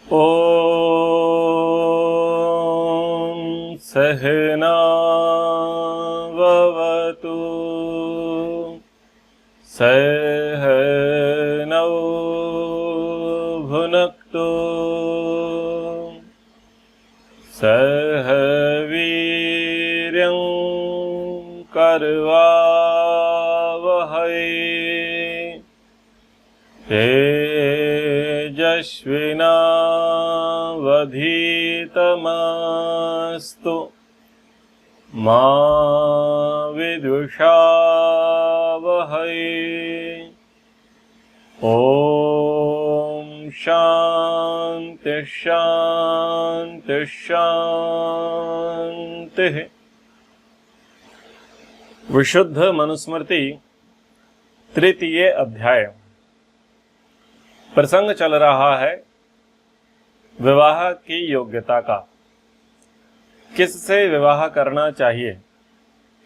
ॐ सहना भवतु सहनौ भुनक्तु सह वीर्यं करवावहै तेजस्विनावधीतमस्तु मा विद्विषावहै। ॐ शान्ति शान्ति शान्तिः। विशुद्ध मनुस्मृति तृतीय अध्याय। प्रसंग चल रहा है विवाह की योग्यता का। किससे विवाह करना चाहिए,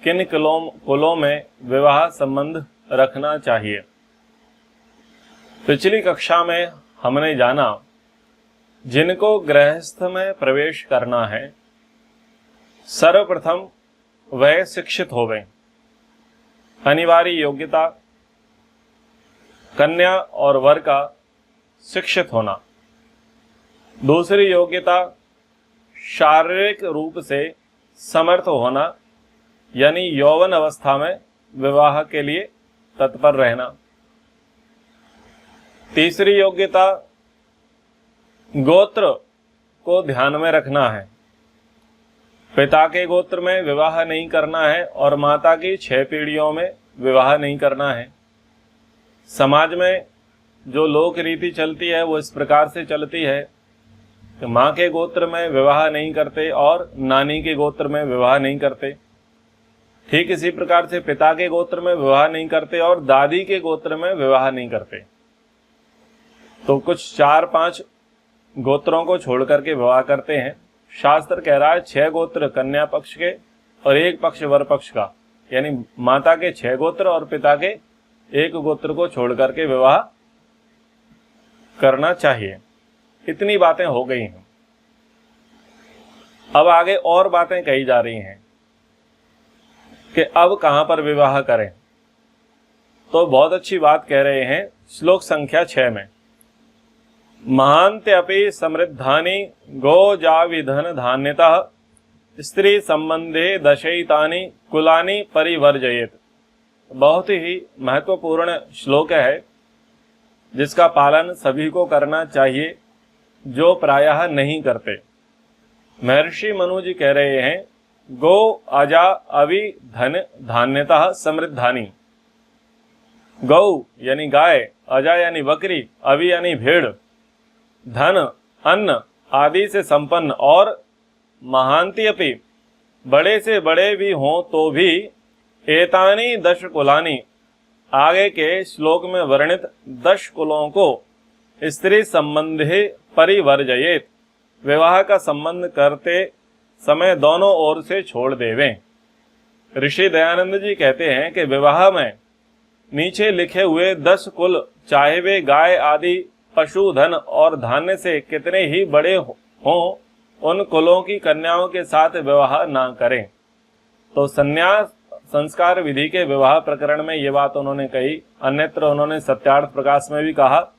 किन कुलों में विवाह संबंध रखना चाहिए। पिछली कक्षा में हमने जाना जिनको गृहस्थ में प्रवेश करना है सर्वप्रथम वह शिक्षित होवे। अनिवार्य योग्यता कन्या और वर का शिक्षित होना। दूसरी योग्यता शारीरिक रूप से समर्थ होना, यानी यौवन अवस्था में विवाह के लिए तत्पर रहना। तीसरी योग्यता गोत्र को ध्यान में रखना है। पिता के गोत्र में विवाह नहीं करना है और माता की 6 पीढ़ियों में विवाह नहीं करना है। समाज में जो लोक रीति चलती है वो इस प्रकार से चलती है कि माँ के गोत्र में विवाह नहीं करते और नानी के गोत्र में विवाह नहीं करते। ठीक इसी प्रकार से पिता के गोत्र में विवाह नहीं करते और दादी के गोत्र में विवाह नहीं करते। तो कुछ 4-5 गोत्रों को छोड़ करके विवाह करते हैं। शास्त्र कह रहा है 6 गोत्र कन्या पक्ष के और 1 पक्ष वर पक्ष का, यानी माता के 6 गोत्र और पिता के 1 गोत्र को छोड़ करके विवाह करना चाहिए। इतनी बातें हो गई हैं। अब आगे और बातें कही जा रही हैं कि अब कहां पर विवाह करें। तो बहुत अच्छी बात कह रहे हैं श्लोक संख्या 6 में, महान्त्यपि समृद्धानि गोजाविधन धान्यतः स्त्री संबंधे दशैतानि कुलानि परिवर्जयेत। बहुत ही महत्वपूर्ण श्लोक है जिसका पालन सभी को करना चाहिए, जो प्रायः नहीं करते। महर्षि मनु जी कह रहे हैं गो अजा अवि धन धान्यतः समृद्धानि। गौ यानी गाय, अजा यानी बकरी, अवि यानी भेड़, धन अन्न आदि से संपन्न और महान्त्यपि बड़े से बड़े भी हों तो भी एतानि 10 कुलानि, आगे के श्लोक में वर्णित 10 कुलों को स्त्री संबंधे परिवर्जयेत, विवाह का संबंध करते समय दोनों ओर से छोड़ देवें। ऋषि दयानंद जी कहते हैं कि विवाह में नीचे लिखे हुए 10 कुल, चाहे वे गाय आदि पशु धन और धान्य से कितने ही बड़े हों, उन कुलों की कन्याओं के साथ विवाह ना करें। तो संन्यास संस्कार विधि के विवाह प्रकरण में ये बात उन्होंने कही, अन्यत्र उन्होंने सत्यार्थ प्रकाश में भी कहा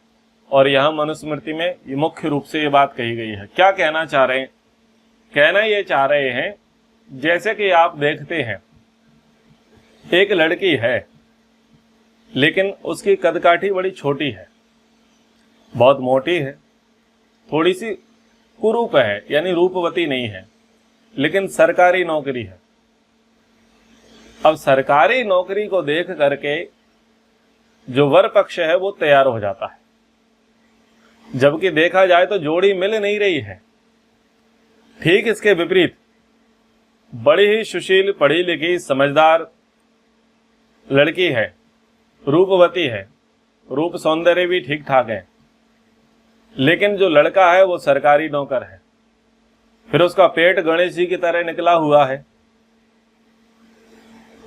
और यहाँ मनुस्मृति में ये मुख्य रूप से ये बात कही गई है। क्या कहना चाह रहे हैं? कहना ये चाह रहे हैं जैसे कि आप देखते हैं एक लड़की है लेकिन उसकी कदकाठी बड़ी छोटी है, बहुत मोटी है, थोड़ी सी कुरूप है, यानी रूपवती नहीं है, लेकिन सरकारी नौकरी है। अब सरकारी नौकरी को देख करके जो वर पक्ष है वो तैयार हो जाता है, जबकि देखा जाए तो जोड़ी मिल नहीं रही है। ठीक इसके विपरीत बड़ी ही सुशील, पढ़ी लिखी, समझदार लड़की है, रूपवती है, रूप सौंदर्य भी ठीक ठाक है, लेकिन जो लड़का है वो सरकारी नौकर है। फिर उसका पेट गणेश जी की तरह निकला हुआ है,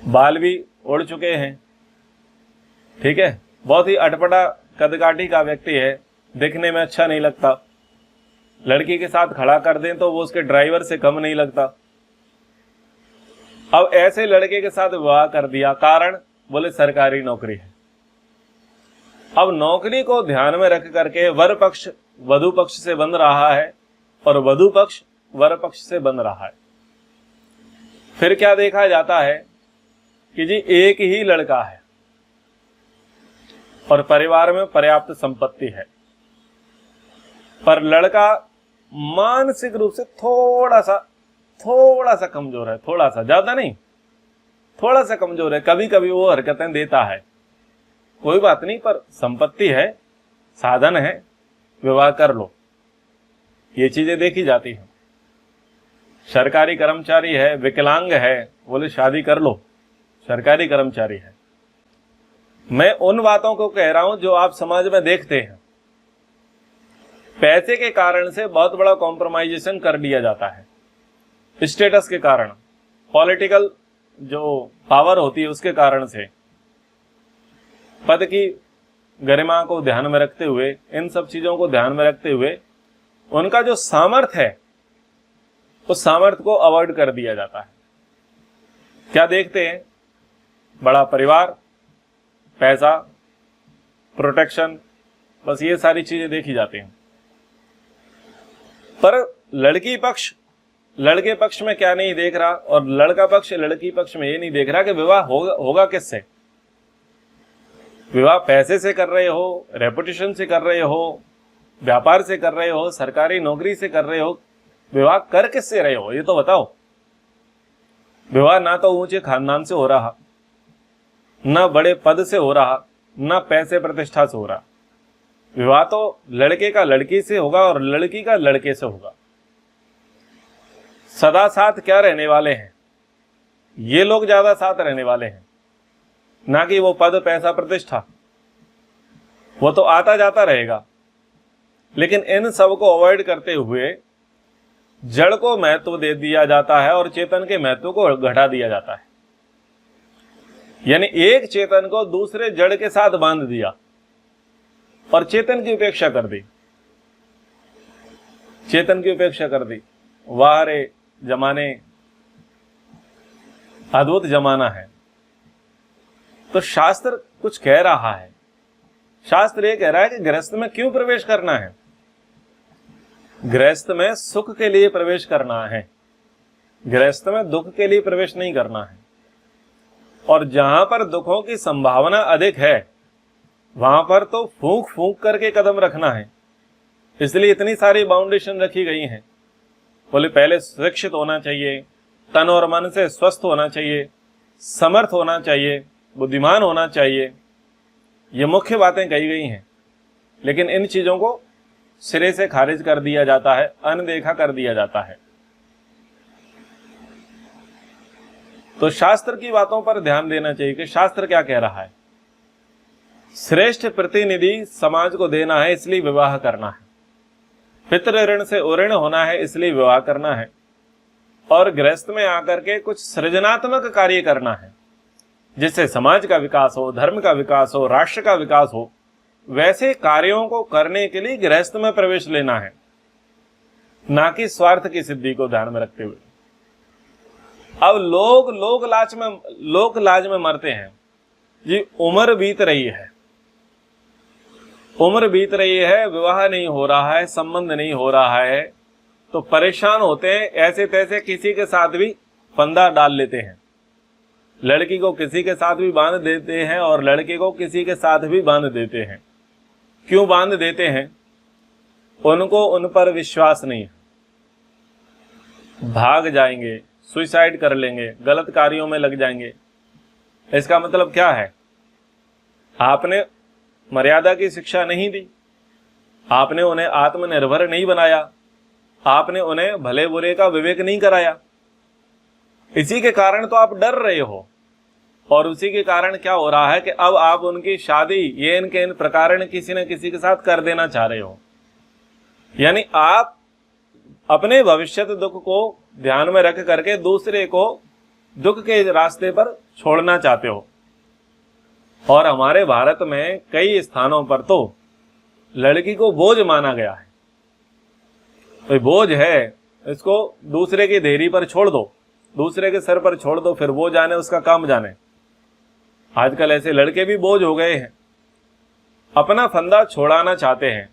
बाल भी उड़ चुके हैं, ठीक है, बहुत ही अटपटा कदकाठी का व्यक्ति है, दिखने में अच्छा नहीं लगता। लड़की के साथ खड़ा कर दें तो वो उसके ड्राइवर से कम नहीं लगता। अब ऐसे लड़के के साथ विवाह कर दिया, कारण बोले सरकारी नौकरी है। अब नौकरी को ध्यान में रख करके वर पक्ष वधु पक्ष से बन रहा है और वधु पक्ष वर पक्ष से बन रहा है। फिर क्या देखा जाता है कि जी एक ही लड़का है और परिवार में पर्याप्त संपत्ति है, पर लड़का मानसिक रूप से थोड़ा सा कमजोर है, थोड़ा सा, ज्यादा नहीं, थोड़ा सा कमजोर है। कभी कभी वो हरकतें देता है, कोई बात नहीं, पर संपत्ति है, साधन है, विवाह कर लो, ये चीजें देखी जाती हैं। सरकारी कर्मचारी है, विकलांग है, बोले शादी कर लो, सरकारी कर्मचारी है। मैं उन बातों को कह रहा हूं जो आप समाज में देखते हैं। पैसे के कारण से बहुत बड़ा कॉम्प्रोमाइजेशन कर लिया जाता है, स्टेटस के कारण, पॉलिटिकल जो पावर होती है उसके कारण से, पद की गरिमा को ध्यान में रखते हुए, इन सब चीजों को ध्यान में रखते हुए उनका जो सामर्थ्य है उस सामर्थ्य को अवॉइड कर दिया जाता है। क्या देखते हैं? बड़ा परिवार, पैसा, प्रोटेक्शन, बस ये सारी चीजें देखी जाती हैं। पर लड़के पक्ष में क्या नहीं देख रहा और लड़का पक्ष लड़की पक्ष में ये नहीं देख रहा कि विवाह होगा किससे। विवाह पैसे से कर रहे हो, रेपुटेशन से कर रहे हो, व्यापार से कर रहे हो, सरकारी नौकरी से कर रहे हो, विवाह कर किससे रहे हो ये तो बताओ। विवाह ना तो ऊंचे खानदान से हो रहा, ना बड़े पद से हो रहा, ना पैसे प्रतिष्ठा से हो रहा। विवाह तो लड़के का लड़की से होगा और लड़की का लड़के से होगा। सदा साथ क्या रहने वाले हैं? ये लोग ज्यादा साथ रहने वाले हैं, ना कि वो पद, पैसा, प्रतिष्ठा। वो तो आता जाता रहेगा, लेकिन इन सब को अवॉइड करते हुए जड़ को महत्व दे दिया जाता है और चेतन के महत्व को घटा दिया जाता है। यानी एक चेतन को दूसरे जड़ के साथ बांध दिया और चेतन की उपेक्षा कर दी, चेतन की उपेक्षा कर दी। वाह रे जमाने, अद्भुत जमाना है। तो शास्त्र कुछ कह रहा है। शास्त्र ये कह रहा है कि गृहस्थ में क्यों प्रवेश करना है? गृहस्थ में सुख के लिए प्रवेश करना है, गृहस्थ में दुख के लिए प्रवेश नहीं करना है। और जहां पर दुखों की संभावना अधिक है वहां पर तो फूंक फूंक करके कदम रखना है। इसलिए इतनी सारी बाउंडेशन रखी गई हैं। बोले पहले शिक्षित होना चाहिए, तन और मन से स्वस्थ होना चाहिए, समर्थ होना चाहिए, बुद्धिमान होना चाहिए। ये मुख्य बातें कही गई हैं, लेकिन इन चीजों को सिरे से खारिज कर दिया जाता है, अनदेखा कर दिया जाता है। तो शास्त्र की बातों पर ध्यान देना चाहिए कि शास्त्र क्या कह रहा है। श्रेष्ठ प्रतिनिधि समाज को देना है, इसलिए विवाह करना है। पितृ ऋण से उऋण होना है, इसलिए विवाह करना है। और गृहस्थ में आकर के कुछ सृजनात्मक कार्य करना है, जिससे समाज का विकास हो, धर्म का विकास हो, राष्ट्र का विकास हो। वैसे कार्यों को करने के लिए गृहस्थ में प्रवेश लेना है, ना कि स्वार्थ की सिद्धि को ध्यान में रखते हुए। अब लोक लाज में मरते हैं जी। उम्र बीत रही है, विवाह नहीं हो रहा है, संबंध नहीं हो रहा है, तो परेशान होते हैं। ऐसे तैसे किसी के साथ भी फंदा डाल लेते हैं। लड़की को किसी के साथ भी बांध देते हैं और लड़के को किसी के साथ भी बांध देते हैं। क्यों बांध देते हैं? उनको उन पर विश्वास नहीं है, भाग जाएंगे, सुसाइड कर लेंगे, गलत कार्यों में लग जाएंगे। इसका मतलब क्या है? आपने मर्यादा की शिक्षा नहीं दी, आपने उन्हें आत्मनिर्भर नहीं बनाया, आपने उन्हें भले बुरे का विवेक नहीं कराया। इसी के कारण तो आप डर रहे हो। और उसी के कारण क्या हो रहा है कि अब आप उनकी शादी ये इनके इन प्रकार किसी न किसी के साथ कर देना चाह रहे हो। यानी आप अपने भविष्यत दुख को ध्यान में रख करके दूसरे को दुख के रास्ते पर छोड़ना चाहते हो। और हमारे भारत में कई स्थानों पर तो लड़की को बोझ माना गया है। तो बोझ है, इसको दूसरे की देहरी पर छोड़ दो, दूसरे के सर पर छोड़ दो, फिर वो जाने उसका काम जाने। आजकल ऐसे लड़के भी बोझ हो गए हैं, अपना फंदा छोड़ाना चाहते हैं।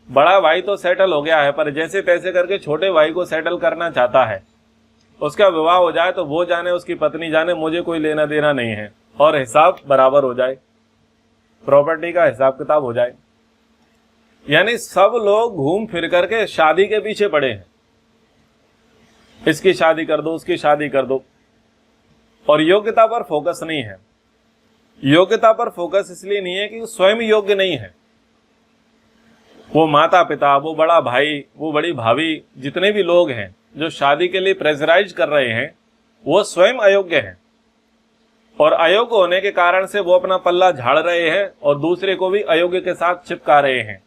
बड़ा भाई तो सेटल हो गया है, पर जैसे तैसे करके छोटे भाई को सेटल करना चाहता है। उसका विवाह हो जाए तो वो जाने, उसकी पत्नी जाने, मुझे कोई लेना देना नहीं है, और हिसाब बराबर हो जाए, प्रॉपर्टी का हिसाब किताब हो जाए। यानी सब लोग घूम फिर करके शादी के पीछे पड़े हैं, इसकी शादी कर दो, उसकी शादी कर दो, और योग्यता पर फोकस नहीं है। योग्यता पर फोकस इसलिए नहीं है कि स्वयं योग्य नहीं है। वो माता पिता, वो बड़ा भाई, वो बड़ी भाभी, जितने भी लोग हैं जो शादी के लिए प्रेशराइज कर रहे हैं, वो स्वयं अयोग्य हैं, और अयोग्य होने के कारण से वो अपना पल्ला झाड़ रहे हैं और दूसरे को भी अयोग्य के साथ चिपका रहे हैं।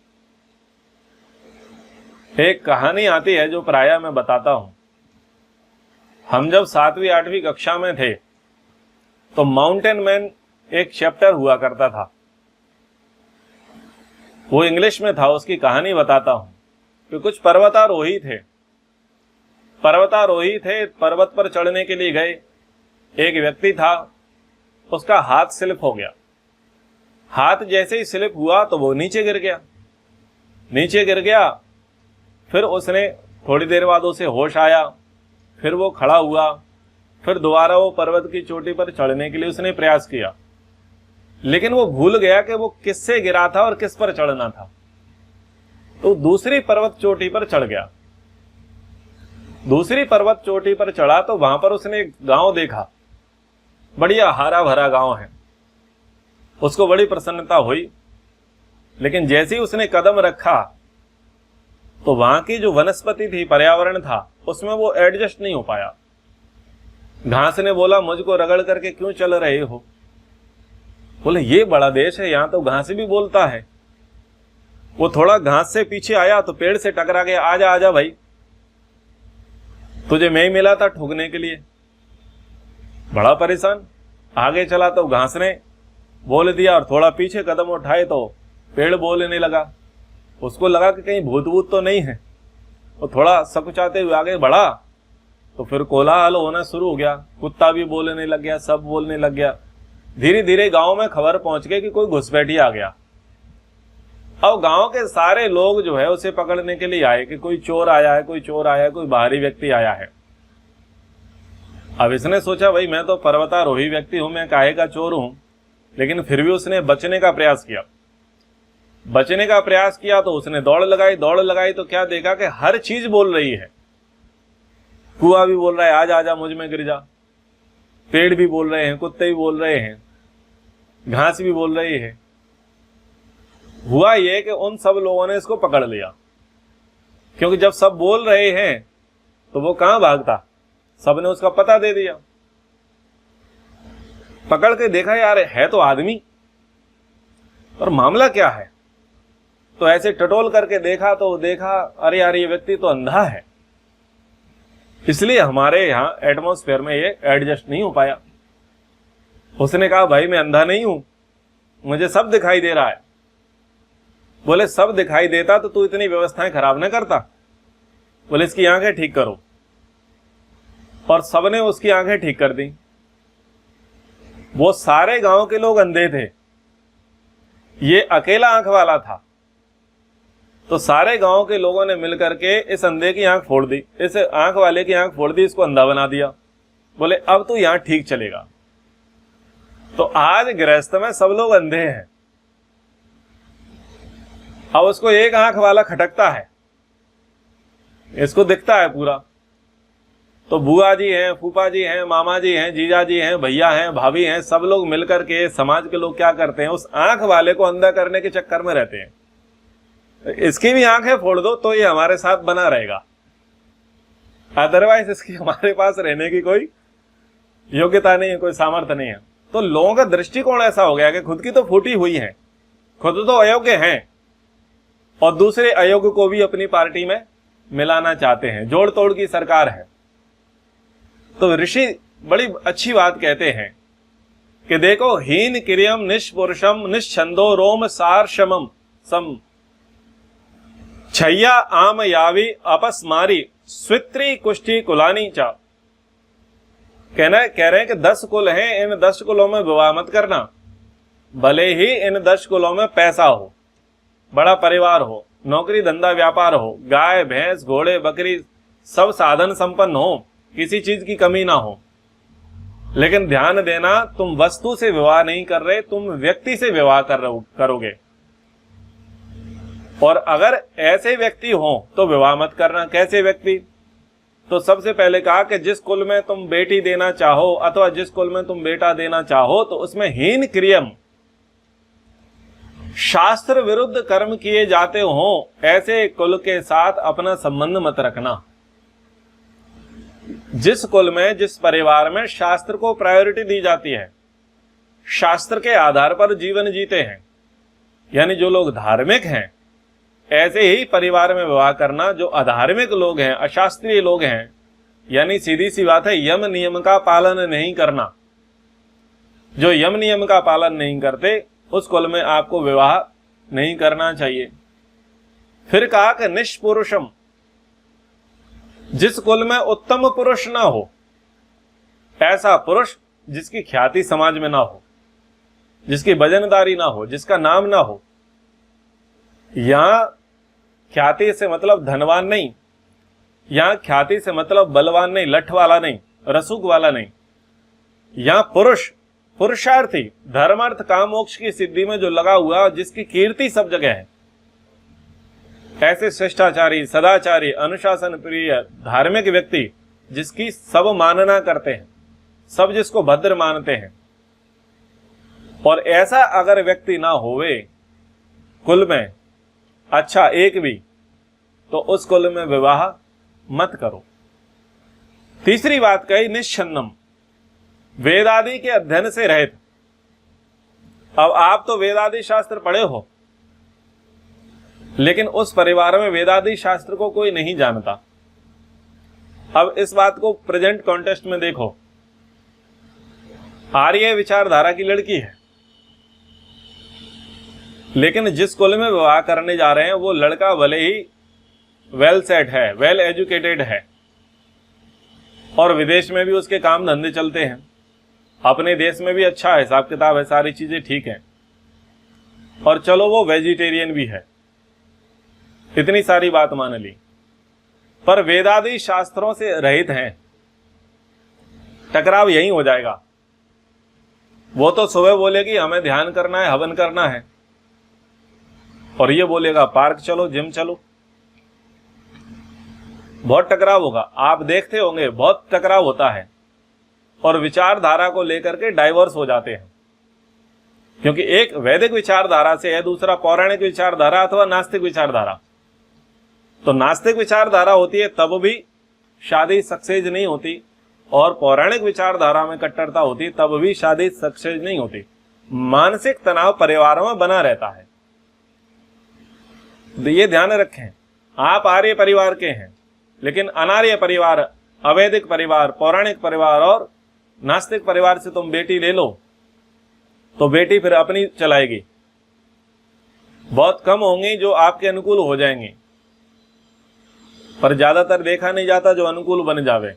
एक कहानी आती है जो प्रायः मैं बताता हूं। हम जब 7वीं 8वीं कक्षा में थे तो माउंटेन मैन एक चैप्टर हुआ करता था, वो इंग्लिश में था। उसकी कहानी बताता हूं कि कुछ पर्वतारोही थे, पर्वत पर चढ़ने के लिए गए। एक व्यक्ति था, उसका हाथ स्लिप हो गया। हाथ जैसे ही स्लिप हुआ तो वो नीचे गिर गया। फिर उसने थोड़ी देर बाद उसे होश आया, फिर वो खड़ा हुआ, फिर दोबारा वो पर्वत की चोटी पर चढ़ने के लिए उसने प्रयास किया, लेकिन वो भूल गया कि वो किससे गिरा था और किस पर चढ़ना था। तो दूसरी पर्वत चोटी पर चढ़ गया। दूसरी पर्वत चोटी पर चढ़ा तो वहां पर उसने एक गांव देखा, बढ़िया हरा भरा गांव है। उसको बड़ी प्रसन्नता हुई, लेकिन जैसे ही उसने कदम रखा तो वहां की जो वनस्पति थी, पर्यावरण था, उसमें वो एडजस्ट नहीं हो पाया। घास ने बोला, मुझको रगड़ करके क्यों चल रहे हो? बोले, ये बड़ा देश है, यहां तो घास भी बोलता है। वो थोड़ा घास से पीछे आया तो पेड़ से टकरा गया। आजा आजा भाई, तुझे मैं ही मिला था ठोकने के लिए। बड़ा परेशान, आगे चला तो घास ने बोल दिया, और थोड़ा पीछे कदम उठाए तो पेड़ बोलने लगा। उसको लगा कि कहीं भूत भूत तो नहीं है। वो थोड़ा सकुचाते हुए आगे बढ़ा तो फिर कोलाहल होना शुरू हो गया। कुत्ता भी बोलने लग गया, सब बोलने लग गया। धीरे धीरे गांव में खबर पहुंच गई कि कोई घुसपैठी आ गया। अब गांव के सारे लोग जो है उसे पकड़ने के लिए आए कि कोई चोर आया है, कोई बाहरी व्यक्ति आया है। अब इसने सोचा, भाई मैं तो पर्वतारोही व्यक्ति हूं, मैं काहे का चोर हूं। लेकिन फिर भी उसने बचने का प्रयास किया तो उसने दौड़ लगाई तो क्या देखा कि हर चीज बोल रही है। कुआं भी बोल रहा है, आजा आजा मुझ में गिर जा। पेड़ भी बोल रहे हैं, कुत्ते भी बोल रहे हैं, घास भी बोल रही है। हुआ ये कि उन सब लोगों ने इसको पकड़ लिया, क्योंकि जब सब बोल रहे हैं तो वो कहां भागता, सबने उसका पता दे दिया। पकड़ के देखा, यार है तो आदमी, और मामला क्या है। तो ऐसे टटोल करके देखा तो देखा, अरे यार ये व्यक्ति तो अंधा है, इसलिए हमारे यहाँ एटमॉस्फेयर में ये एडजस्ट नहीं हो पाया। उसने कहा, भाई मैं अंधा नहीं हूं, मुझे सब दिखाई दे रहा है। बोले, सब दिखाई देता तो तू इतनी व्यवस्थाएं खराब न करता। बोले, इसकी आंखें ठीक करो। और सबने उसकी आंखें ठीक कर दी। वो सारे गांव के लोग अंधे थे, ये अकेला आंख वाला था। तो सारे गांव के लोगों ने मिलकर के इस अंधे की आंख फोड़ दी, इस आंख वाले की आंख फोड़ दी, इसको अंधा बना दिया। बोले, अब तो यहां ठीक चलेगा। तो आज गृहस्थ में सब लोग अंधे हैं। अब उसको एक आंख वाला खटकता है, इसको दिखता है पूरा। तो बुआ जी हैं, फूफा जी हैं, मामा जी हैं, जीजा जी हैं, भैया हैं, भाभी हैं, सब लोग मिलकर के, समाज के लोग क्या करते हैं, उस आंख वाले को अंधा करने के चक्कर में रहते हैं। इसकी भी आंखें फोड़ दो तो ये हमारे साथ बना रहेगा, अदरवाइज इसकी हमारे पास रहने की कोई योग्यता नहीं है, कोई सामर्थ्य नहीं है। तो लोगों का दृष्टिकोण ऐसा हो गया कि खुद की तो फूटी हुई है, खुद तो अयोग्य हैं, और दूसरे अयोग्य को भी अपनी पार्टी में मिलाना चाहते हैं। जोड़ तोड़ की सरकार है। तो ऋषि बड़ी अच्छी बात कहते हैं कि देखो, हीन क्रियम निष्पुरुषम निश्छंदो रोम सार शमम सम। छैया आम यावी अपस्मारी स्वित्री कुष्ठी कुलानी चा। कह रहे हैं कि 10 कुल हैं, इन 10 कुलों में विवाह मत करना, भले ही इन 10 कुलों में पैसा हो, बड़ा परिवार हो, नौकरी धंधा व्यापार हो, गाय भैंस घोड़े बकरी सब साधन संपन्न हो, किसी चीज की कमी ना हो, लेकिन ध्यान देना तुम वस्तु से विवाह नहीं कर रहे, तुम व्यक्ति से विवाह करोगे। और अगर ऐसे व्यक्ति हो तो विवाह मत करना। कैसे व्यक्ति? तो सबसे पहले कहा कि जिस कुल में तुम बेटी देना चाहो अथवा जिस कुल में तुम बेटा देना चाहो तो उसमें हीन क्रियम शास्त्र विरुद्ध कर्म किए जाते हो, ऐसे कुल के साथ अपना संबंध मत रखना। जिस कुल में, जिस परिवार में शास्त्र को प्रायोरिटी दी जाती है, शास्त्र के आधार पर जीवन जीते हैं, यानी जो लोग धार्मिक हैं, ऐसे ही परिवार में विवाह करना। जो अधार्मिक लोग हैं, अशास्त्रीय लोग हैं, यानी सीधी सी बात है यम नियम का पालन नहीं करना, जो यम नियम का पालन नहीं करते उस कुल में आपको विवाह नहीं करना चाहिए। फिर कहा कि निष्पुरुषम, जिस कुल में उत्तम पुरुष ना हो, ऐसा पुरुष जिसकी ख्याति समाज में ना हो, जिसकी भजनदारी ना हो, जिसका नाम ना हो। यहां ख्याति से मतलब धनवान नहीं, यहां ख्याति से मतलब बलवान नहीं, लठ वाला नहीं, रसूख वाला नहीं। यहां पुरुष, पुरुषार्थी, धर्मार्थ काम मोक्ष की सिद्धि में जो लगा हुआ, जिसकी कीर्ति सब जगह है, ऐसे शिष्टाचारी, सदाचारी, अनुशासन प्रिय, धार्मिक व्यक्ति जिसकी सब मानना करते हैं, सब जिसको भद्र मानते हैं। और ऐसा अगर व्यक्ति ना होवे कुल में, अच्छा एक भी, तो उस कुल में विवाह मत करो। तीसरी बात कही निश्चन्नम, वेदादि के अध्ययन से रहित। अब आप तो वेदादि शास्त्र पढ़े हो, लेकिन उस परिवार में वेदादि शास्त्र को कोई नहीं जानता। अब इस बात को प्रेजेंट कॉन्टेक्स्ट में देखो, आर्य विचारधारा की लड़की है, लेकिन जिस कुल में विवाह करने जा रहे हैं वो लड़का भले ही वेल सेट है, वेल एजुकेटेड है, और विदेश में भी उसके काम धंधे चलते हैं, अपने देश में भी अच्छा हिसाब किताब है, सारी चीजें ठीक हैं, और चलो वो वेजिटेरियन भी है, इतनी सारी बात मान ली, पर वेदादि शास्त्रों से रहित हैं, टकराव यही हो जाएगा। वो तो सुबह बोलेगी हमें ध्यान करना है, हवन करना है, और ये बोलेगा पार्क चलो, जिम चलो। बहुत टकराव होगा, आप देखते होंगे बहुत टकराव होता है, और विचारधारा को लेकर के डाइवर्स हो जाते हैं, क्योंकि एक वैदिक विचारधारा से है, दूसरा पौराणिक विचारधारा अथवा नास्तिक विचारधारा। तो नास्तिक विचारधारा होती है तब भी शादी सक्सेस नहीं होती, और पौराणिक विचारधारा में कट्टरता होती तब भी शादी सक्सेस नहीं होती। मानसिक तनाव परिवारों में बना रहता है। ये ध्यान रखें, आप आर्य परिवार के हैं, लेकिन अनार्य परिवार, अवैदिक परिवार, पौराणिक परिवार और नास्तिक परिवार से तुम बेटी ले लो तो बेटी फिर अपनी चलाएगी। बहुत कम होंगी जो आपके अनुकूल हो जाएंगी, पर ज्यादातर देखा नहीं जाता जो अनुकूल बन जावे,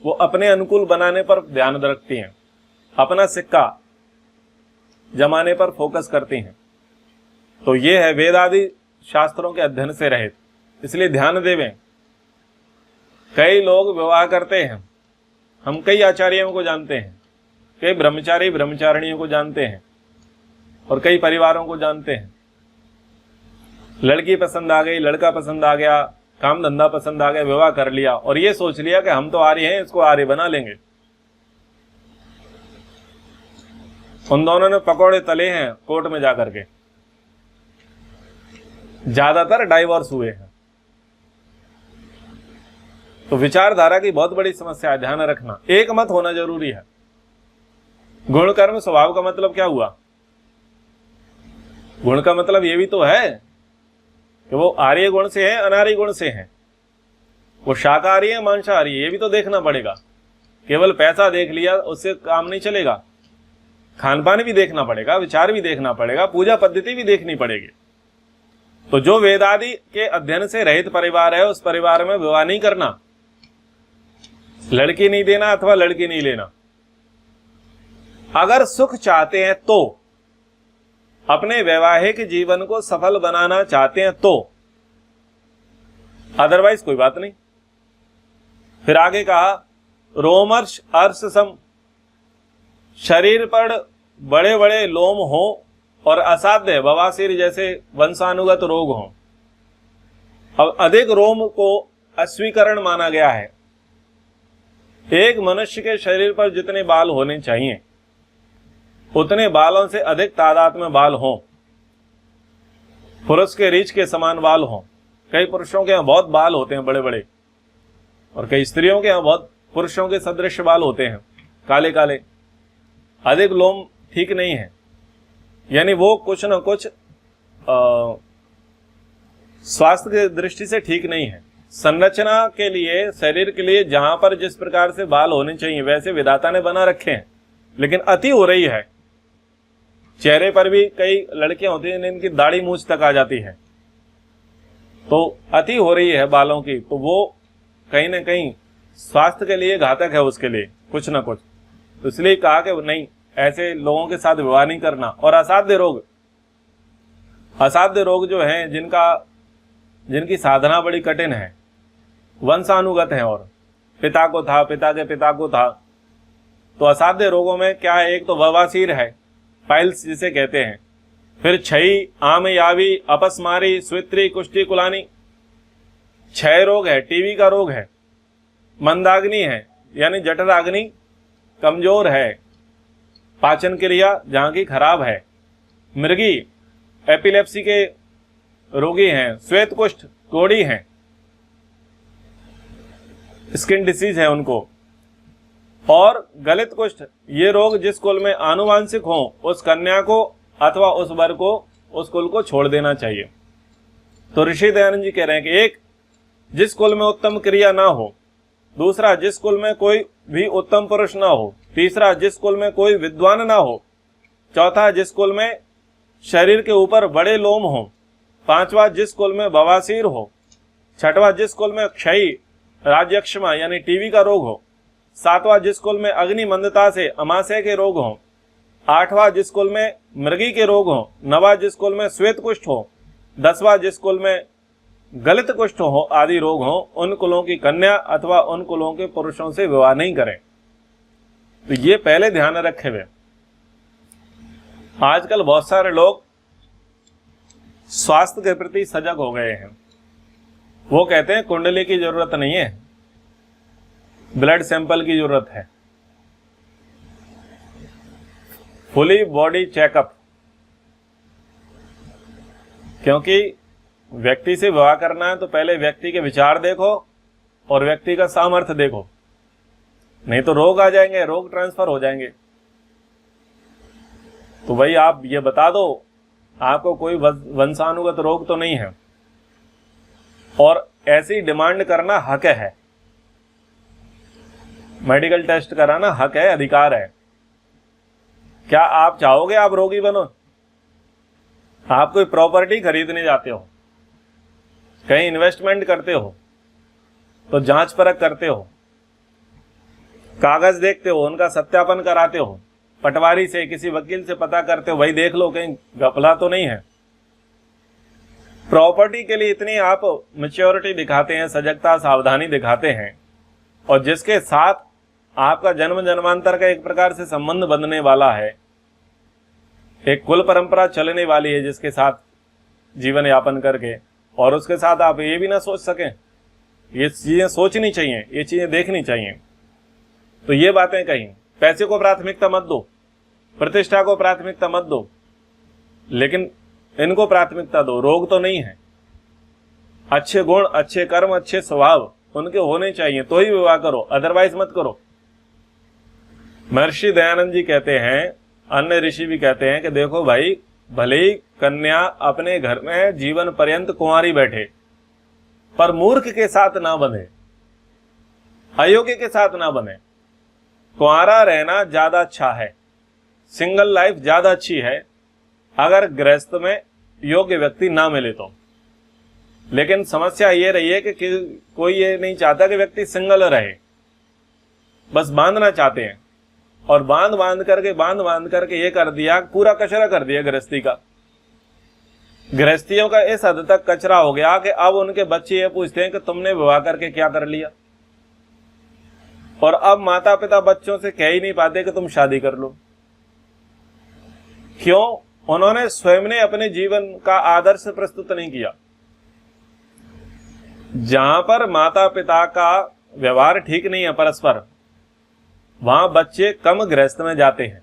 वो अपने अनुकूल बनाने पर ध्यान रखती हैं, अपना सिक्का जमाने पर फोकस करती हैं। तो ये है वेदादि शास्त्रों के अध्ययन से रहित, इसलिए ध्यान देवें। कई लोग विवाह करते हैं, हम कई आचार्यों को जानते हैं, कई ब्रह्मचारी ब्रह्मचारिणियों को जानते हैं, और कई परिवारों को जानते हैं। लड़की पसंद आ गई, लड़का पसंद आ गया, काम धंधा पसंद आ गया, विवाह कर लिया, और ये सोच लिया कि हम तो आर्य हैं, इसको आर्य बना लेंगे। उन दोनों ने पकौड़े तले हैं कोर्ट में जाकर के, ज्यादातर डाइवोर्स हुए हैं। तो विचारधारा की बहुत बड़ी समस्या है, ध्यान रखना। एक मत होना जरूरी है। गुण कर्म स्वभाव का मतलब क्या हुआ? गुण का मतलब ये भी तो है कि वो आर्य गुण से है, अनार्य गुण से है, वो शाकाहारी है, मांसाहारी है, ये भी तो देखना पड़ेगा। केवल पैसा देख लिया उससे काम नहीं चलेगा, खान पान भी देखना पड़ेगा, विचार भी देखना पड़ेगा, पूजा पद्धति भी देखनी पड़ेगी। तो जो वेदादि के अध्ययन से रहित परिवार है, उस परिवार में विवाह नहीं करना, लड़की नहीं देना अथवा लड़की नहीं लेना। अगर सुख चाहते हैं तो, अपने वैवाहिक जीवन को सफल बनाना चाहते हैं तो, अदरवाइज कोई बात नहीं। फिर आगे कहा रोमर्ष अर्श सम, शरीर पर बड़े बड़े लोम हो और असाध्य बवासीर जैसे वंशानुगत रोग हो। अब अधिक रोम को अस्वीकरण माना गया है। एक मनुष्य के शरीर पर जितने बाल होने चाहिए उतने बालों से अधिक तादाद में बाल हों, पुरुष के रीछ के समान बाल हों। कई पुरुषों के यहाँ बहुत बाल होते हैं बड़े बड़े, और कई स्त्रियों के यहाँ बहुत पुरुषों के सदृश बाल होते हैं, काले काले। अधिक लोम ठीक नहीं है, यानी वो कुछ न कुछ स्वास्थ्य की दृष्टि से ठीक नहीं है। संरचना के लिए, शरीर के लिए जहां पर जिस प्रकार से बाल होने चाहिए वैसे विधाता ने बना रखे हैं, लेकिन अति हो रही है। चेहरे पर भी कई लड़कियां होती हैं जिनकी दाढ़ी मूंछ तक आ जाती है, तो अति हो रही है बालों की, तो वो कहीं ना कहीं स्वास्थ्य के लिए घातक है, उसके लिए कुछ ना कुछ। तो इसलिए कहा कि नहीं, ऐसे लोगों के साथ विवाह नहीं करना। और असाध्य रोग, असाध्य रोग जो हैं जिनकी साधना बड़ी कठिन है, वंशानुगत है और पिता को था, पिता के पिता को था, तो असाध्य रोगों में क्या है, एक तो बवासीर है, पाइल्स जिसे कहते हैं, फिर क्षयी, आमयावी, अपस्मारी, स्वित्री, कुष्ठी, कुलानी, क्षय रोग है, टीबी का रोग है, मंदाग्नि है यानी जठराग्नि कमजोर है, पाचन क्रिया जहां की खराब है, मृगी, एपिलेप्सी के रोगी हैं, श्वेत कुष्ठ, कोढ़ी हैं, स्किन डिसीज है उनको, और गलित कुष्ठ। ये रोग जिस कुल में आनुवांशिक हो उस कन्या को अथवा उस वर को, उस कुल को छोड़ देना चाहिए। तो ऋषि दयानंद जी कह रहे हैं कि एक, जिस कुल में उत्तम क्रिया ना हो, दूसरा जिस कुल में कोई भी उत्तम पुरुष ना हो, तीसरा जिस कुल में कोई विद्वान ना हो, चौथा जिस कुल में शरीर के ऊपर बड़े लोम हो, पांचवा जिस कुल में बवासीर हो, छठवां जिस कुल में क्षयी, राज्यक्षमा यानी टीबी का रोग हो, सातवां जिस कुल में अग्नि मंदता से अमाशय के रोग हो, आठवां जिस कुल में मृगी के रोग हो, नवा जिस कुल में श्वेत कुष्ठ हो, दसवां जिस कुल में गलित कुष्ठ हो आदि रोग हो, उन कुलों की कन्या अथवा उन कुलों के पुरुषों से विवाह नहीं करें। तो ये पहले ध्यान रखे हुए। आजकल बहुत सारे लोग स्वास्थ्य के प्रति सजग हो गए हैं। वो कहते हैं कुंडली की जरूरत नहीं है, ब्लड सैंपल की जरूरत है, फुली बॉडी चेकअप। क्योंकि व्यक्ति से विवाह करना है तो पहले व्यक्ति के विचार देखो और व्यक्ति का सामर्थ्य देखो, नहीं तो रोग आ जाएंगे, रोग ट्रांसफर हो जाएंगे। तो भाई आप ये बता दो आपको कोई वंशानुगत रोग तो नहीं है, और ऐसी डिमांड करना हक है, मेडिकल टेस्ट कराना हक है, अधिकार है। क्या आप चाहोगे आप रोगी बनो? आप कोई प्रॉपर्टी खरीदने जाते हो, कहीं इन्वेस्टमेंट करते हो तो जांच परख करते हो, कागज देखते हो, उनका सत्यापन कराते हो, पटवारी से, किसी वकील से पता करते हो, भाई देख लो कहीं घपला तो नहीं है। प्रॉपर्टी के लिए इतनी आप मैच्योरिटी दिखाते हैं, सजगता, सावधानी दिखाते हैं, और जिसके साथ आपका जन्म जन्मांतर का एक प्रकार से संबंध बंधने वाला है, एक कुल परंपरा चलने वाली है जिसके साथ जीवन यापन करके, और उसके साथ आप ये भी ना सोच सकें। ये चीजें सोचनी चाहिए, ये चीजें देखनी चाहिए। तो ये बातें कहीं, पैसे को प्राथमिकता मत दो, प्रतिष्ठा को प्राथमिकता मत दो, लेकिन इनको प्राथमिकता दो। रोग तो नहीं है, अच्छे गुण, अच्छे कर्म, अच्छे स्वभाव उनके होने चाहिए तो ही विवाह करो, अदरवाइज मत करो। महर्षि दयानंद जी कहते हैं, अन्य ऋषि भी कहते हैं कि देखो भाई, भले ही कन्या अपने घर में जीवन पर्यंत कुंवारी बैठे, पर मूर्ख के साथ ना बंधे, अयोग्य के साथ ना बंधे। कुंवारा रहना ज्यादा अच्छा है, सिंगल लाइफ ज्यादा अच्छी है, अगर गृहस्थ में योग्य व्यक्ति ना मिले तो। लेकिन समस्या ये रही है कि कोई ये नहीं चाहता कि व्यक्ति सिंगल रहे, बस बांधना चाहते हैं, और बांध बांध करके ये कर दिया, पूरा कचरा कर दिया गृहस्थी का। गृहस्थियों का इस हद तक कचरा हो गया कि अब उनके बच्चे ये पूछते हैं कि तुमने विवाह करके क्या कर लिया, और अब माता पिता बच्चों से कह ही नहीं पाते कि तुम शादी कर लो। क्यों? उन्होंने स्वयं ने अपने जीवन का आदर्श प्रस्तुत नहीं किया। जहां पर माता पिता का व्यवहार ठीक नहीं है परस्पर, वहां बच्चे कम गृहस्थ में जाते हैं।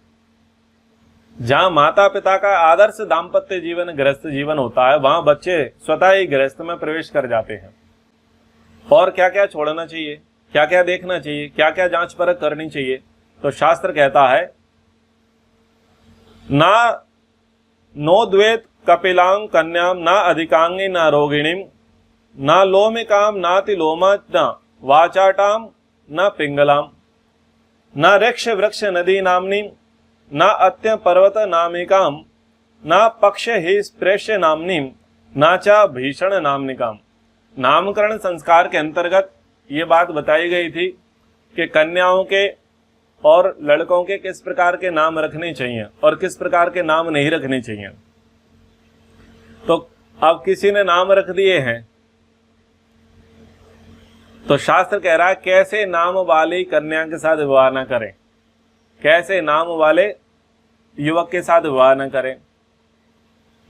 जहां माता पिता का आदर्श दाम्पत्य जीवन गृहस्थ जीवन होता है, वहां बच्चे स्वतः ही गृहस्थ में प्रवेश कर जाते हैं। और क्या क्या छोड़ना चाहिए, क्या क्या देखना चाहिए, क्या क्या जांच परख करनी चाहिए, तो शास्त्र कहता है ना नो द्वेत कपिलांग कन्याम ना अधिकांगी ना रोगिणीम ना लोमिकाम नाति लोमा न वाचाटाम न पिंगलाम न वृक्ष वृक्ष नदी नामनी न अत्य पर्वत नामिकाम न पक्ष ही स्प्रेश्य नामनी न चा भीषण नामनिकाम। नामकरण संस्कार के अंतर्गत ये बात बताई गई थी कि कन्याओं के और लड़कों के किस प्रकार के नाम रखने चाहिए और किस प्रकार के नाम नहीं रखने चाहिए। तो अब किसी ने नाम रख दिए हैं तो शास्त्र कह रहा है कैसे नाम वाली कन्या के साथ विवाह न करें, कैसे नाम वाले युवक के साथ विवाह न करें,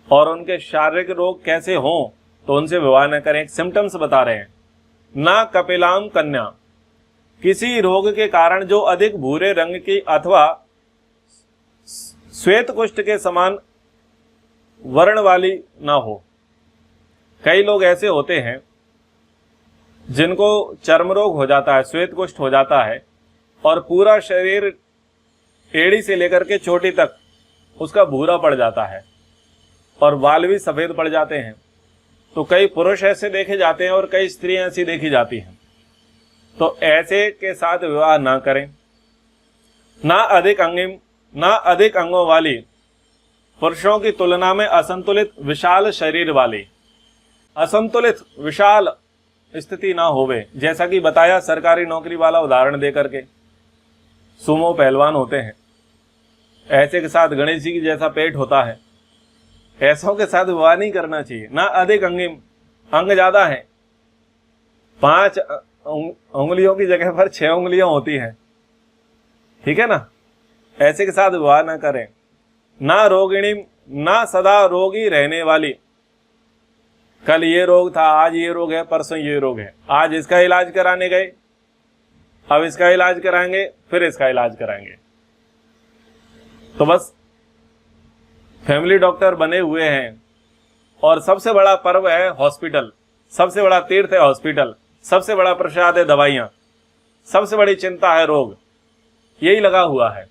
और उनके शारीरिक रोग कैसे हों तो उनसे विवाह न करें। सिम्टम्स बता रहे हैं। ना कपिलाम कन्या, किसी रोग के कारण जो अधिक भूरे रंग की अथवा श्वेत कुष्ठ के समान वर्ण वाली ना हो। कई लोग ऐसे होते हैं जिनको चर्म रोग हो जाता है, श्वेत कुष्ठ हो जाता है, और पूरा शरीर एड़ी से लेकर के चोटी तक उसका भूरा पड़ जाता है और बाल भी सफेद पड़ जाते हैं। तो कई पुरुष ऐसे देखे जाते हैं और कई स्त्रियां ऐसी देखी जाती हैं। तो ऐसे के साथ विवाह ना करें। ना अधिक अंगिम, ना अधिक अंगों वाली, पुरुषों की तुलना में असंतुलित विशाल शरीर वाली, असंतुलित विशाल स्थिति ना होवे। जैसा कि बताया सरकारी नौकरी वाला उदाहरण दे करके, सुमो पहलवान होते हैं, ऐसे के साथ गणेश जी की जैसा पेट होता है, ऐसों के साथ विवाह नहीं करना चाहिए। ना अधिक अंगिम, अंग ज्यादा है, 5 उंगलियों की जगह पर 6 उंगलियां होती हैं, ठीक है ना, ऐसे के साथ विवाह ना करें। ना रोगिणी, ना सदा रोगी रहने वाली, कल ये रोग था, आज ये रोग है, परसों ये रोग है, आज इसका इलाज कराने गए, अब इसका इलाज कराएंगे, फिर इसका इलाज कराएंगे। तो बस फैमिली डॉक्टर बने हुए हैं, और सबसे बड़ा पर्व है हॉस्पिटल, सबसे बड़ा तीर्थ है हॉस्पिटल, सबसे बड़ा प्रसाद है दवाइयां, सबसे बड़ी चिंता है रोग, यही लगा हुआ है।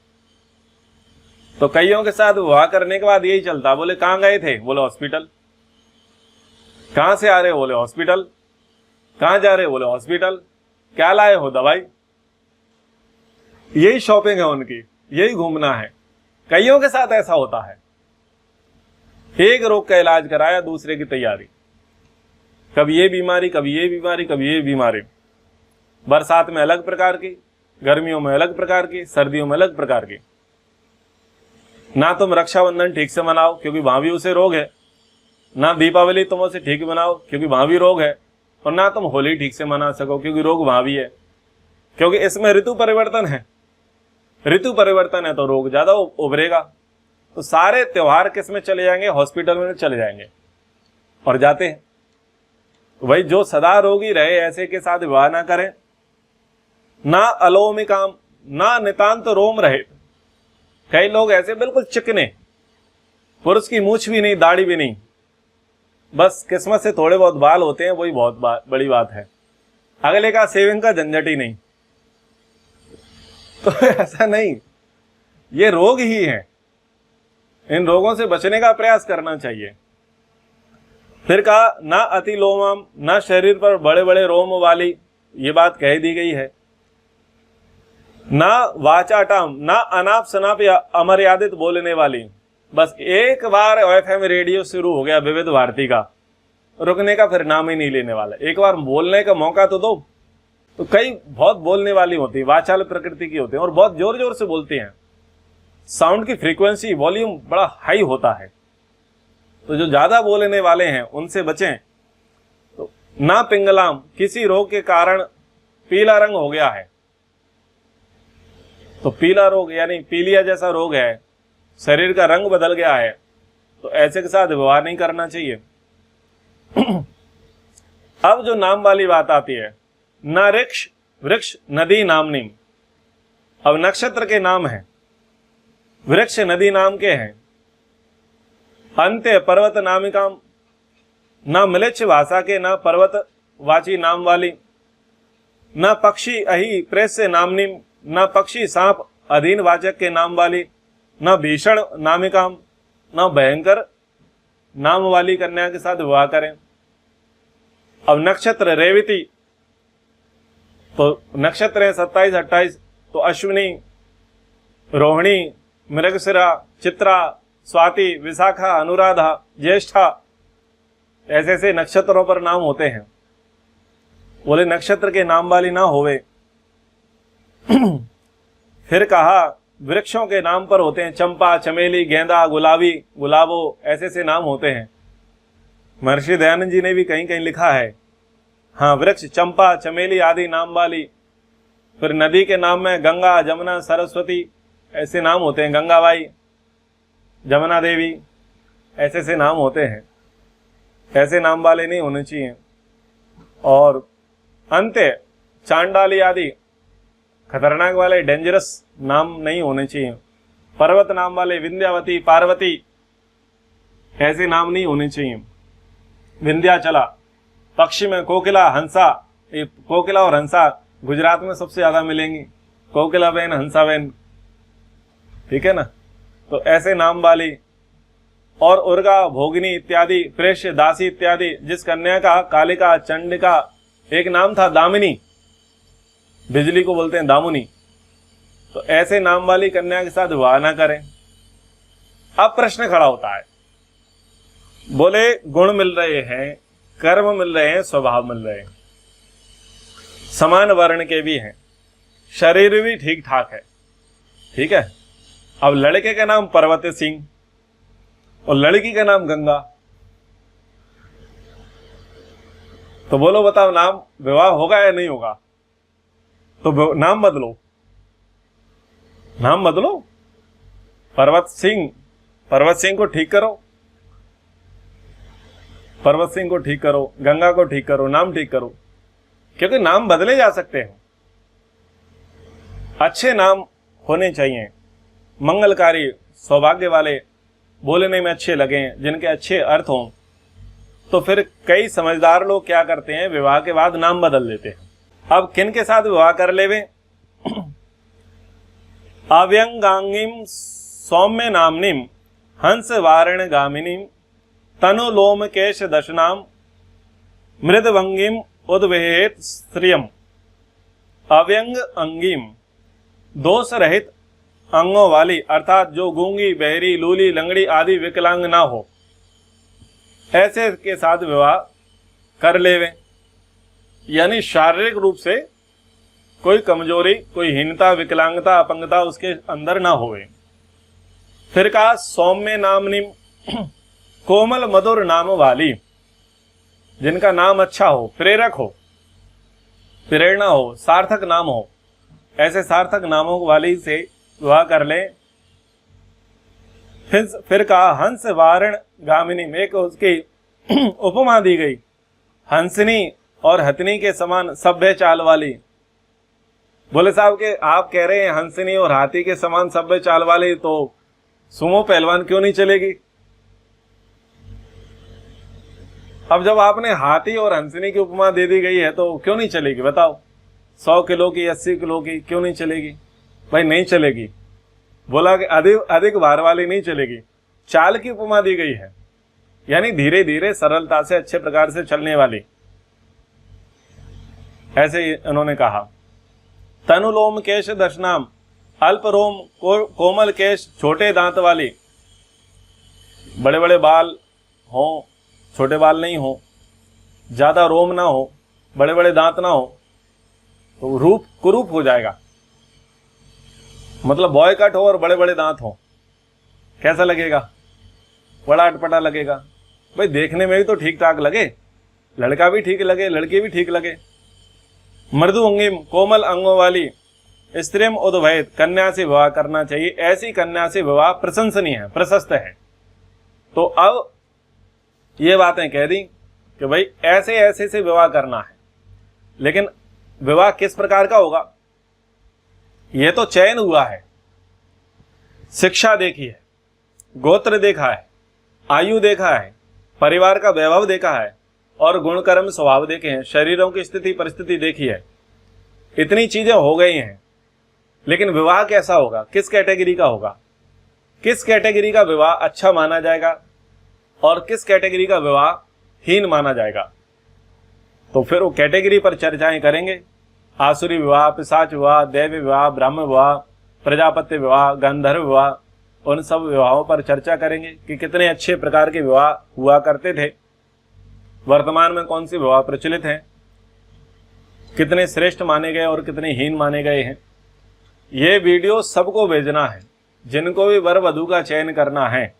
तो कईयों के साथ विवाह करने के बाद यही चलता, बोले कहाँ गए थे, बोले हॉस्पिटल, कहां से आ रहे हो, बोले हॉस्पिटल, कहां जा रहे हो, बोले हॉस्पिटल, क्या लाए हो, दवाई। यही शॉपिंग है उनकी, यही घूमना है। कईयों के साथ ऐसा होता है, एक रोग का इलाज कराया, दूसरे की तैयारी, कभी ये बीमारी, कभी ये बीमारी, कभी ये बीमारी, बरसात में अलग प्रकार की, गर्मियों में अलग प्रकार की, सर्दियों में अलग प्रकार की। ना तुम रक्षाबंधन ठीक से मनाओ क्योंकि वहां भी उसे रोग है, ना दीपावली तुम उसे ठीक मनाओ क्योंकि वहां भी रोग है, और ना तुम होली ठीक से मना सको क्योंकि रोग वहां भी है, क्योंकि इसमें ऋतु परिवर्तन है। ऋतु परिवर्तन है तो रोग ज्यादा उभरेगा। तो सारे त्योहार किस में चले जाएंगे, हॉस्पिटल में चले जाएंगे, और जाते हैं। वही जो सदा रोगी रहे ऐसे के साथ विवाह ना करें। ना अलोमिकाम, ना नितांत रोम रहे। कई लोग ऐसे बिल्कुल चिकने, पुरुष की मूछ भी नहीं, दाढ़ी भी नहीं, बस किस्मत से थोड़े बहुत बाल होते हैं, वही बहुत बड़ी बात है। अगले का सेविंग का झंझट ही नहीं। तो ऐसा नहीं, ये रोग ही है, इन रोगों से बचने का प्रयास करना चाहिए। फिर कहा ना अति लोमाम, ना शरीर पर बड़े बड़े रोम वाली, ये बात कह दी गई है। ना वाचाटाम, ना अनाप शनाप या अमर्यादित बोलने वाली। बस एक बार एफएम रेडियो शुरू हो गया विविध भारती का, रुकने का फिर नाम ही नहीं लेने वाला। एक बार बोलने का मौका तो दो। तो कई बहुत बोलने वाली होती है, वाचाल प्रकृति की होती है और बहुत जोर जोर से बोलते हैं, साउंड की फ्रीक्वेंसी वॉल्यूम बड़ा हाई होता है। तो जो ज्यादा बोलने वाले हैं उनसे बचें। तो ना पिंगलाम, किसी रोग के कारण पीला रंग हो गया है, तो पीला रोग यानी पीलिया जैसा रोग है, शरीर का रंग बदल गया है, तो ऐसे के साथ व्यवहार नहीं करना चाहिए। अब जो नाम वाली बात आती है, न वृक्ष वृक्ष नदी नामनी। अब नक्षत्र के नाम हैं, वृक्ष नदी नाम के हैं। अंत्य पर्वत नामिकाम, न म्लेच्छ भाषा के, न पर्वत वाची नाम वाली। न पक्षी अहि प्रेस्य नामनी, न पक्षी सांप अधीन वाचक के नाम वाली। न भीषण नामिकाम, न भयंकर नाम वाली कन्या के साथ विवाह करें। अब नक्षत्र रेवती, तो नक्षत्र है 27-28, तो अश्विनी, रोहिणी, मृगशिरा, चित्रा, स्वाति, विशाखा, अनुराधा, ज्येष्ठा, ऐसे ऐसे नक्षत्रों पर नाम होते हैं। बोले नक्षत्र के नाम वाली ना होवे। फिर कहा वृक्षों के नाम पर होते हैं, चंपा, चमेली, गेंदा, गुलाबी, गुलाबो, ऐसे ऐसे नाम होते हैं। महर्षि दयानंद जी ने भी कहीं कहीं लिखा है, हाँ, वृक्ष, चंपा, चमेली आदि नाम वाली। फिर नदी के नाम में गंगा, जमुना, सरस्वती, ऐसे नाम होते हैं। गंगाबाई, जमुना देवी, ऐसे ऐसे नाम होते हैं। ऐसे नाम वाले नहीं होने चाहिए। और अंत्य चांडाली आदि खतरनाक वाले डेंजरस नाम नहीं होने चाहिए। पर्वत नाम वाले विंध्यावती, पार्वती, ऐसे नाम नहीं होने चाहिए। विंध्याचला, पक्षी में कोकिला, हंसा, ये कोकिला और हंसा गुजरात में सबसे ज्यादा मिलेंगी, कोकिला बहन, हंसा बहन, ठीक है ना। तो ऐसे नाम वाली। और उर्गा, भोगिनी इत्यादि, प्रेष्य, दासी इत्यादि। जिस कन्या का कालिका, चंडिका एक नाम था दामिनी, बिजली को बोलते हैं दामुनी, तो ऐसे नाम वाली कन्या के साथ विवाह ना करें। अब प्रश्न खड़ा होता है, बोले गुण मिल रहे हैं, कर्म मिल रहे हैं, स्वभाव मिल रहे हैं, समान वर्ण के भी हैं, शरीर भी ठीक ठाक है, ठीक है। अब लड़के का नाम पर्वत सिंह और लड़की का नाम गंगा, तो बोलो बताओ नाम विवाह होगा या नहीं होगा? तो नाम बदलो, नाम बदलो। पर्वत सिंह को ठीक करो, पर्वत सिंह को ठीक करो, गंगा को ठीक करो, नाम ठीक करो, क्योंकि नाम बदले जा सकते हैं। अच्छे नाम होने चाहिए, मंगलकारी, सौभाग्य वाले, बोलने में अच्छे लगें, जिनके अच्छे अर्थ हों। तो फिर कई समझदार लोग क्या करते हैं, विवाह के बाद नाम बदल देते हैं। अब किन के साथ विवाह कर लेवे? अव्यंगांगिम सौम्य नामनिम हंस वारण गामिनीम तनुलोम केश दशनाम मृदभंगिम उद्वेहेत श्रियम। अव्यंग अंगिम, दोष रहित अंगों वाली, अर्थात जो गूंगी, बहरी, लूली, लंगड़ी आदि विकलांग ना हो, ऐसे के साथ विवाह कर लेवे। यानी शारीरिक रूप से कोई कमजोरी, कोई हीनता, विकलांगता, अपंगता उसके अंदर ना होवे। फिर कहा सौम्य नामनिम, कोमल मधुर नाम वाली, जिनका नाम अच्छा हो, प्रेरक हो, प्रेरणा हो, सार्थक नाम हो, ऐसे सार्थक नामों वाली से विवाह कर ले। फिर कहा हंस वारण गामिनी, में एक उसकी उपमा दी गई, हंसनी और हथनी के समान सभ्य चाल वाली। बोले साहब के आप कह रहे हैं हंसनी और हाथी के समान सभ्य चाल वाली, तो सुमो पहलवान क्यों नहीं चलेगी? अब जब आपने हाथी और हंसनी की उपमा दे दी गई है तो क्यों नहीं चलेगी बताओ? 100 किलो की, 80 किलो की क्यों नहीं चलेगी? भाई नहीं चलेगी। बोला कि अधिक भार वाली नहीं चलेगी। चाल की उपमा दी गई है, यानी धीरे धीरे सरलता से अच्छे प्रकार से चलने वाली, ऐसे उन्होंने कहा। तनुलोम केश दशनाम, अल्प रोम कोमल केश, छोटे दांत वाली, बड़े बड़े बाल हो, छोटे बाल नहीं हो, ज्यादा रोम ना हो, बड़े बड़े दांत ना हो, तो रूप कुरूप हो जाएगा। मतलब बॉय कट हो और बड़े बड़े दांत हो, कैसा लगेगा? बड़ा अटपटा लगेगा। भाई देखने में भी तो ठीक ठाक लगे, लड़का भी ठीक लगे, लड़की भी ठीक लगे। मृदु अंगिम, कोमल अंगों वाली स्त्रीम उद्भयत, कन्या से विवाह करना चाहिए। ऐसी कन्या से विवाह प्रशंसनीय है, प्रशस्त है। तो अब ये बातें कह दी कि भाई ऐसे ऐसे से विवाह करना है, लेकिन विवाह किस प्रकार का होगा? यह तो चयन हुआ है, शिक्षा देखी है, गोत्र देखा है, आयु देखा है, परिवार का वैभव देखा है और गुण कर्म स्वभाव देखे हैं, शरीरों की स्थिति परिस्थिति देखी है। इतनी चीजें हो गई हैं, लेकिन विवाह कैसा होगा, किस कैटेगरी का होगा, किस कैटेगरी का विवाह अच्छा माना जाएगा और किस कैटेगरी का विवाह हीन माना जाएगा, तो फिर वो कैटेगरी पर चर्चाएं करेंगे। आसुरी विवाह, पिशाच विवाह, दैवी विवाह, ब्राह्मण विवाह, प्रजापत्य विवाह, गंधर्व विवाह, उन सब विवाहों पर चर्चा करेंगे कि कितने अच्छे प्रकार के विवाह हुआ करते थे, वर्तमान में कौन सी विवाह प्रचलित हैं, कितने श्रेष्ठ माने गए और कितने हीन माने गए हैं। ये वीडियो सबको भेजना है, जिनको भी वर वधू का चयन करना है,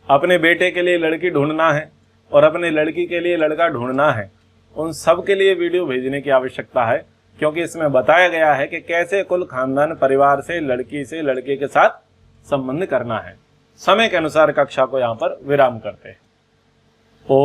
अपने बेटे के लिए लड़की ढूंढना है और अपने लड़की के लिए लड़का ढूंढना है, उन सब के लिए वीडियो भेजने की आवश्यकता है, क्योंकि इसमें बताया गया है कि कैसे कुल खानदान परिवार से लड़की से लड़के के साथ संबंध करना है। समय के अनुसार कक्षा को यहाँ पर विराम करते हैं। ओम